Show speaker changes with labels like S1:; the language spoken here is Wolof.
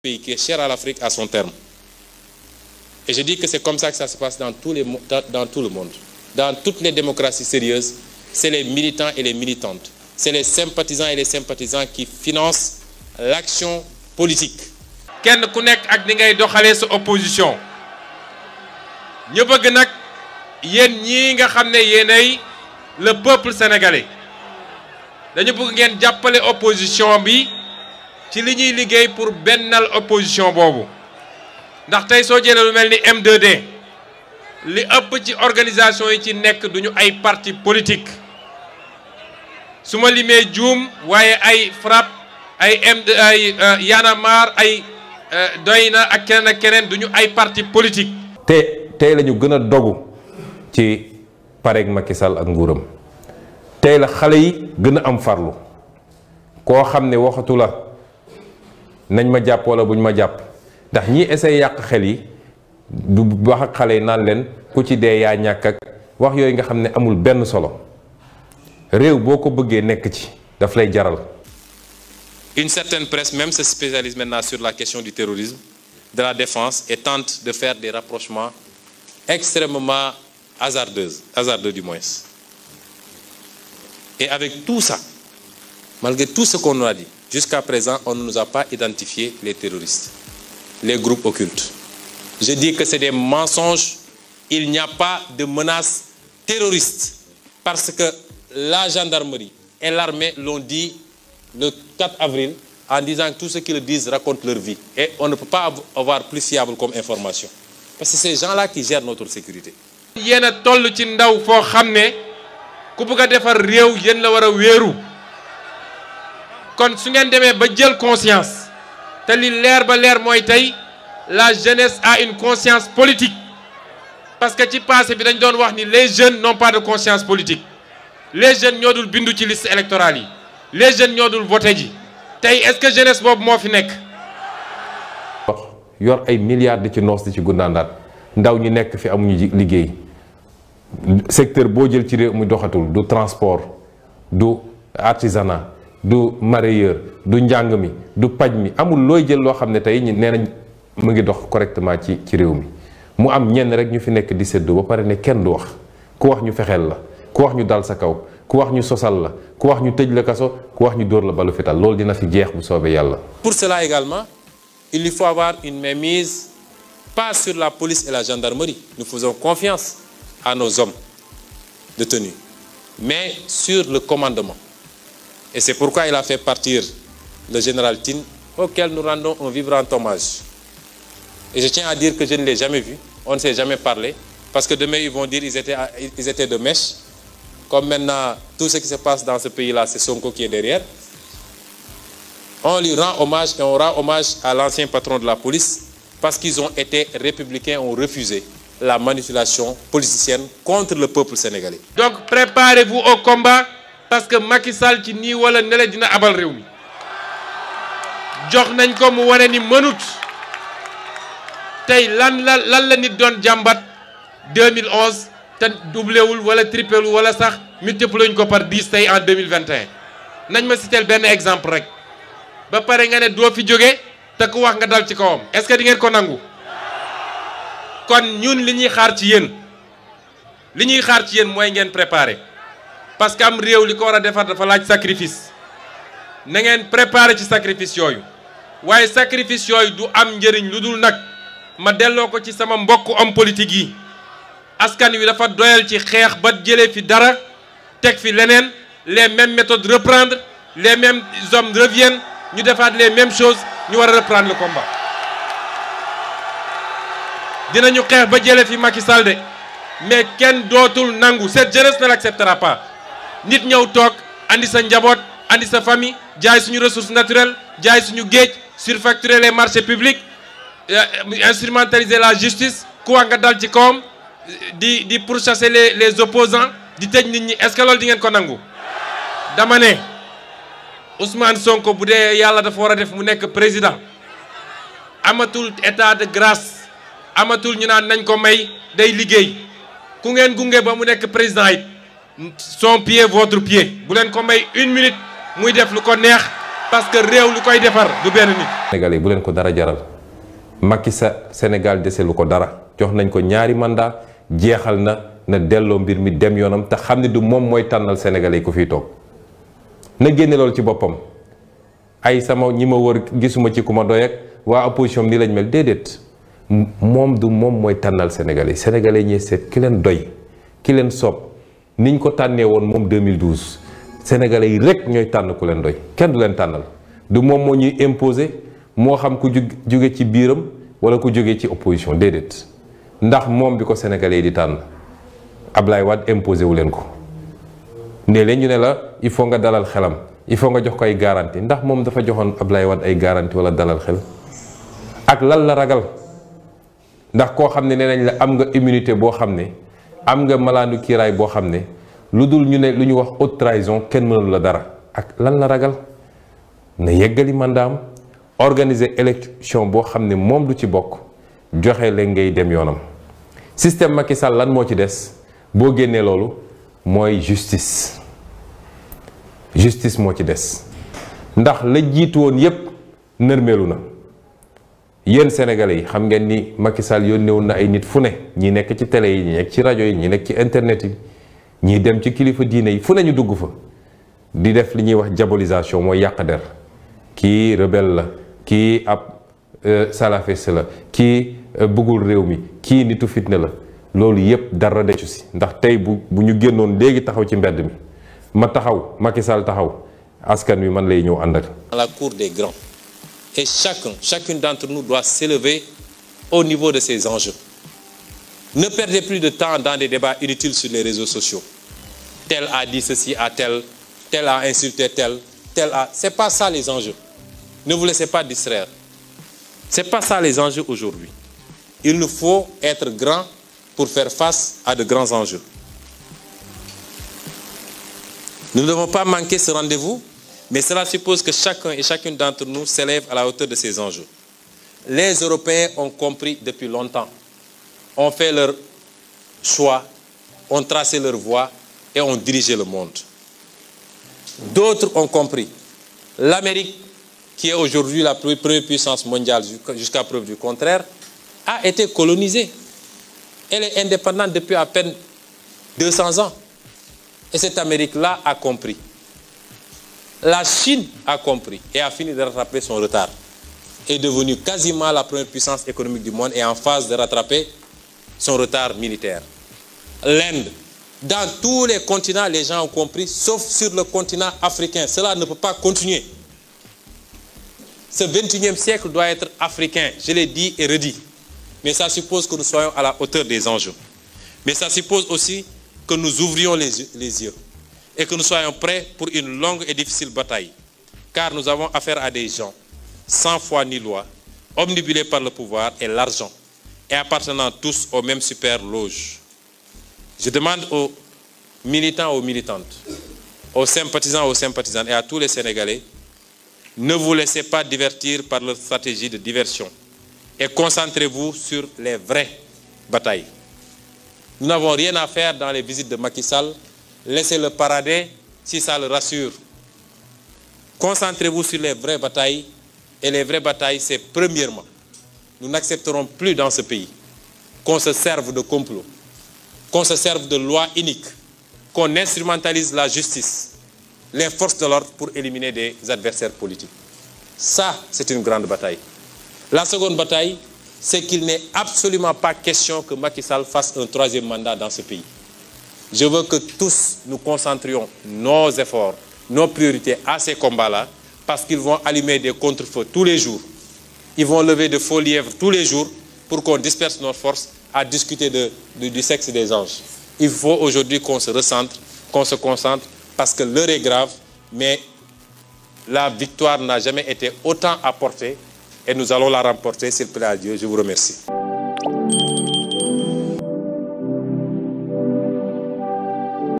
S1: pays qui est cher à l'Afrique à son terme. Et je dis que c'est comme ça que ça se passe dans tout le monde. Dans toutes les démocraties sérieuses, c'est les militants et les militantes. C'est les sympathisants et les sympathisants qui financent l'action politique.
S2: kenn ku nekk ak ni ngay doxalee sa opposition ñu bëgg nag yéen ñii nga xam ne yéenay le peuple sénégalais dañu bëgg ngeen jàppale opposition bi ci li ñuy liggéey pour bennal opposition boobu ndax tey soo jëlee lu mel ni M2D li ëpp ci organisation yi ci nekk duñu ay parti politique su ma limee juum waaye ay FRAPP ay Y'en a marre ay doy na ak keneen duñu ay parti politique.
S3: tey la ñu gën a dogu ci pareeg Macky Sall ak nguuram tey la xale yi gën a am farlu koo xam ne waxatu la nañ ma jàpp wala buñ ma jàpp ndax ñi essayé yàq xel yi du wax ak xale yi naan leen ku ci dee yaa ñàkk ak wax yooyu nga xam ne amul benn solo réew boo ko bëggee nekk ci daf lay jaral.
S1: Une certaine presse même se spécialise maintenant sur la question du terrorisme, de la défense et tente de faire des rapprochements extrêmement hasardeux du moins. Et avec tout ça, malgré tout ce qu'on nous a dit, jusqu'à présent, on ne nous a pas identifié les terroristes, les groupes occultes. Je dis que c'est des mensonges, il n'y a pas de menace terroriste, parce que la gendarmerie et l'armée l'ont dit le 4 avril en disant que tout ce qu'ils le disent raconte leur vie. Et on ne peut pas avoir plus fiable comme information. Parce que c'est ces gens-là qui gèrent notre sécurité.
S2: yéen a toll ci ndaw foo xam ne ku bëgg a defar réew yéen la war a wéeru kon su ngeen demee ba jël conscience te li leer ba leer mooy tey la jeunesse a une conscience politique. Parce que ci passé bi dañ doon wax ni les jeunes n'ont pas de conscience politique les jeunes ñoo dul bindu ci liste électorale yi. Les jeunes ñoo dul voté ji tey est-ce que jeunesse boobu moo fi nekk.
S3: yor ay milliards di ci noos di ci gundaandaat ndaw ñi nekk fi amuñu liggéey secteur boo jël ci réew mi doxatul du transport du artisanat du mareyeur du njàng mi du paj mi amul looy jël loo xam ne tey ñi nee nañ mu ngi dox correctement ci réew mi mu am ñenn rek ñu fi nekk di séddoo ba pare ne kenn du wax ku wax ñu fexeel la ku wax ñu dal sa kaw ku wax ñu sosal la ku wax ñu tëj la kaso ku wax ñu dóor la balu fital loolu dina fi jeex bu soobee yàlla.
S1: Pour cela également, il faut avoir une mainmise pas sur la police et la gendarmerie. Nous faisons confiance à nos hommes de tenue, mais sur le commandement. Et c'est pourquoi il a fait partir le général Tine, auquel nous rendons un vibrant hommage. Et je tiens à dire que je ne l'ai jamais vu, on ne s'est jamais parlé, parce que demain ils vont dire ils étaient de mèche. Comme maintenant, tout ce qui se passe dans ce pays-là, c'est Sonko qui est derrière. On lui rend hommage et on rend hommage à l'ancien patron de la police parce qu'ils ont été républicains, ont refusé la manipulation politicienne contre le peuple sénégalais.
S2: Donc préparez-vous au combat parce que Macky Sall ci nii wala nele dina abal réew mi jox nañ ko mu wane ni mënut tey lan la nit doon jàmbat 2011 te doublé wul wala triplé wul wala sax multiplié ko par 10 tey en 2021 nañ ma citer benn exemple rek ba pare nga ne doo fi jóge te ku wax nga dal ci kawam est-ce que di ngeen ko nangu kon ñun li ñuy xaar ci yéen mooy ngeen préparer parce que am réew li ko war a defar dafa laaj sacrifice na ngeen préparer ci sacrifice yooyu waaye sacrifice yooyu du am njëriñ lu dul nag ma delloo ko ci sama mbokk homme politique yi. askan wi dafa doyal ci xeex ba jëlee fi dara teg fi leneen les mêmes méthodes reprendre les mêmes hommes reviennent ñu defaat les mêmes choses ñu war a reprendre le combat. dinañu xeex ba jëlee fi Macky Sall de mais kenn dootul nangu cette jeunesse ne l'acceptera pas nit ñëw toog andi sa njaboot andi sa famille jaay suñu ressources naturelles jaay suñu géej surfacturer les marchés publics instrumentaliser la justice ku wax nga dal ci kawam. di pourchasser les opposants di tëj nit ñi est-ce que loolu di ngeen ko nangu dama ne Ousmane Sonko bu dee yàlla dafa war a def mu nekk président amatul état de grâce amatul ñu naan nañ ko may day liggéey ku ngeen gunge ba mu nekk président it son pied votre pied bu leen ko may une minute muy def lu ko neex parce que réew li koy defar du benn nit.
S3: Sénégalais bu leen ko dara jaral Macky Sénégal dese lu ko dara jox nañ ko ñaari mandat jeexal na delloo mbir mi dem yoonam te xam ne du moom mooy tànnal Sénégalais yi ku fiy toog na génne loolu ci boppam ay sama ñi ma wër gisuma ci ku ma doy ak waa opposition ni lañ mel déedéet moom du moom mooy tànnal Sénégalais Sénégalais ñee seet ki leen doy ki leen soob niñ ko tànnee woon moom 2012 Sénégalais yi rek ñooy tànn ku leen doy kenn du leen tànnal du moom moo ñuy imposer moo xam ku jóge ci biiram wala ku jóge ci opposition déedéet ndax moom bi ko Sénégalais yi di tànn Ablaye Wade imposé wu leen ko ne leen ñu ne la il faut nga dalal xelam il faut nga jox ko ay garantie ndax moom dafa joxoon Ablaye Wade ay garantie wala dalal xel ak lan la ragal ndax koo xam ne nee nañ la am nga immunité boo xam ne am nga malaanu kiiraay boo xam ne lu dul ñu ne lu ñu wax haute trahison kenn mënul la dara ak lan la ragal na yeggali mandaam organiser élection boo xam ne moom du ci bokk joxe leen ngay dem yoonam système Macky Sall lan moo ci des boo génnee loolu mooy justice moo ci des ndax la jiitu woon yépp nërmeelu na yéen sénégalais yi xam ngeen ni Macky Sall yónneewoon na ay nit fu ne ñi nekk ci télé yi ñi nekk ci rajo yi ñi nekk ci internet yi ñi dem ci kilifa diine yi fu ne ñu dugg fa di def li ñuy wax diabolisation mooy yàq der kii rebelle la kii ab salafiste la kii bëggul réew mi kii nitu fitne la loolu yépp dara decu si ndax tey bu ñu génnoon léegi taxaw ci mbedd mi ma taxaw Macky Sall taxaw askan wi man lay ñëw ànd ak.
S1: Dans la cour des grands et chacune d'entre nous doit s'élever au niveau de ces enjeux. Ne perdez plus de temps dans des débats inutiles sur les réseaux sociaux. Tel a dit ceci à tel a insulté tel a... C'est pas ça les enjeux. Ne vous laissez pas distraire. C'est pas ça les enjeux aujourd'hui. Il nous faut être grand pour faire face à de grands enjeux. Nous ne devons pas manquer ce rendez-vous, mais cela suppose que chacun et chacune d'entre nous s'élève à la hauteur de ces enjeux. Les Européens ont compris depuis longtemps, ont fait leur choix, ont tracé leur voie et ont dirigé le monde. D'autres ont compris. L'Amérique, qui est aujourd'hui la première puissance mondiale jusqu'à preuve du contraire, a été colonisée. Elle est indépendante depuis à peine 200 ans. Et cette Amérique-là a compris. La Chine a compris et a fini de rattraper son retard. Est devenue quasiment la première puissance économique du monde et en phase de rattraper son retard militaire. L'Inde, dans tous les continents, les gens ont compris, sauf sur le continent africain. Cela ne peut pas continuer. Ce 21e siècle doit être africain, je l'ai dit et redit. Mais ça suppose que nous soyons à la hauteur des enjeux. Mais ça suppose aussi que nous ouvrions les yeux et que nous soyons prêts pour une longue et difficile bataille. Car nous avons affaire à des gens sans foi ni loi, omnibulés par le pouvoir et l'argent, et appartenant tous aux mêmes super loges. Je demande aux militants, aux militantes, aux sympathisants, aux sympathisantes et à tous les Sénégalais, ne vous laissez pas divertir par leur stratégie de diversion et concentrez-vous sur les vraies batailles. Nous n'avons rien à faire dans les visites de Macky Sall, laissez-le parader si ça le rassure. Concentrez-vous sur les vraies batailles et les vraies batailles, c'est premièrement, nous n'accepterons plus dans ce pays qu'on se serve de complot, qu'on se serve de lois iniques, qu'on instrumentalise la justice, les forces de l'ordre pour éliminer des adversaires politiques. Ça, c'est une grande bataille. La seconde bataille, c'est qu'il n'est absolument pas question que Macky Sall fasse un troisième mandat dans ce pays. Je veux que tous nous concentrions nos efforts, nos priorités à ces combats-là, parce qu'ils vont allumer des contre-feux tous les jours. Ils vont lever de faux lièvres tous les jours pour qu'on disperse nos forces à discuter du sexe des anges. Il faut aujourd'hui qu'on se recentre, qu'on se concentre, parce que l'heure est grave, mais la victoire n'a jamais été autant apportée et nous allons la remporter, s'il plaît à Dieu. Je vous remercie.